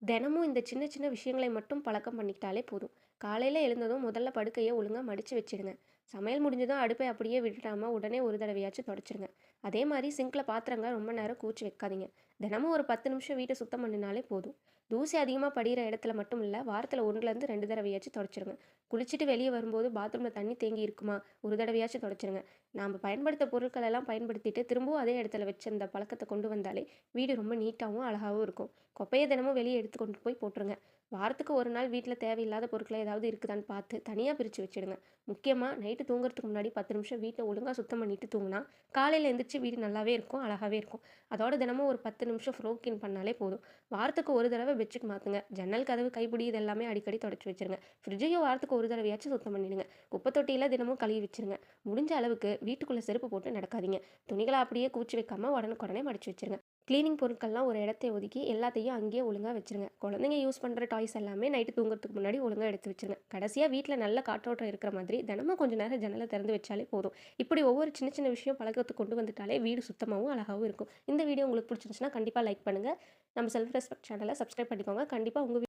தினமும் இந்த சின்ன சின்ன விஷயங்களை மட்டும் பழக்கம் பண்ணிக்கிட்டாலே போதும். காலையில எழுந்ததும் முதல்ல படுக்கைய ஒழுங்கா மடிச்சு வச்சிடுங்க. சமையல் முடிஞ்சதும் அடுப்பை அப்படியே விட்டுடாம உடனே ஒரு தடவையாச்சும் தொடச்சிருங்க. அதே மாதிரி சிங்க்ல பாத்திரங்க ரொம்ப நேரம் கூச்சி வைக்காதீங்க. தினமும் ஒரு 10 நிமிஷம் வீட்டை சுத்தம் பண்ணினாலே போதும். தூசி அதிகமாக படிகிற இடத்துல மட்டும் இல்லை, வாரத்தில் 1லேருந்து 2 தடவையாச்சும் தொடச்சிருங்க. குளிச்சுட்டு வெளியே வரும்போது பாத்ரூமில் தண்ணி தேங்கி இருக்குமா, ஒரு தடவையாச்சும் தொடச்சிருங்க. நாம் பயன்படுத்த பொருட்கள் எல்லாம் பயன்படுத்திட்டு திரும்பவும் அதே இடத்துல வச்சு அந்த பழக்கத்தை கொண்டு வந்தாலே வீடு ரொம்ப நீட்டாகவும் அழகாகவும் இருக்கும். குப்பைய தினமும் வெளியே எடுத்து கொண்டு போய் போட்டுருங்க. வாரத்துக்கு ஒரு நாள் வீட்டில் தேவையில்லாத பொருட்கள் ஏதாவது இருக்குதான்னு பார்த்து தனியாக பிரித்து வச்சிடுங்க. முக்கியமாக நைட்டு தூங்குறதுக்கு முன்னாடி 10 நிமிஷம் வீட்டை ஒழுங்காக சுத்தம் பண்ணிட்டு தூங்கினா காலையில் எந்திரிச்சு வீடு நல்லாவே இருக்கும், அழகாகவே இருக்கும். அதோட தினமும் ஒரு 10 நிமிஷம் ஃப்ளோக்கின் பண்ணாலே போதும். வாரத்துக்கு ஒரு தடவை பெட்ஷீட் மாற்றுங்க. ஜன்னல் கதவு கைப்பிடி இது எல்லாமே அடிக்கடி தொடச்சி வச்சிருங்க. ஃப்ரிட்ஜையும் வாரத்துக்கு ஒரு தடவையாச்சும் சுத்தம் பண்ணிடுங்க. குப்பை தொட்டியில் தினமும் கழுவி வச்சிருங்க. முடிஞ்ச அளவுக்கு வீட்டுக்குள்ளே செருப்பு போட்டு நடக்காதீங்க. துணிகளை அப்படியே கூச்சி வைக்காம உடனுக்குடனே மடிச்சு வச்சிருங்க. கிளீனிங் பொருட்கள்லாம் ஒரு இடத்தை ஒதுக்கி எல்லாத்தையும் அங்கேயே ஒழுங்காக வச்சுருங்க. குழந்தைங்க யூஸ் பண்ணுற டாய்ஸ் எல்லாமே நைட்டு தூங்குறதுக்கு முன்னாடி ஒழுங்காக எடுத்து வச்சுருங்க. கடைசியாக வீட்டில் நல்ல காற்றோட்டம் இருக்கிற மாதிரி தினமும் கொஞ்சம் நேரம் ஜன்னலை திறந்து வச்சாலே போதும். இப்படி ஒவ்வொரு சின்ன சின்ன விஷயம் பழக்கத்துக்கு கொண்டு வந்துட்டாலே வீடு சுத்தமாகவும் அழகாகவும் இருக்கும். இந்த வீடியோ உங்களுக்கு பிடிச்சிருந்துச்சுன்னா கண்டிப்பாக லைக் பண்ணுங்கள். நம்ம செல்ஃப் ரெஸ்பெக்ட் சேனலை சப்ஸ்கிரைப் பண்ணிக்கோங்க. கண்டிப்பாக உங்கள்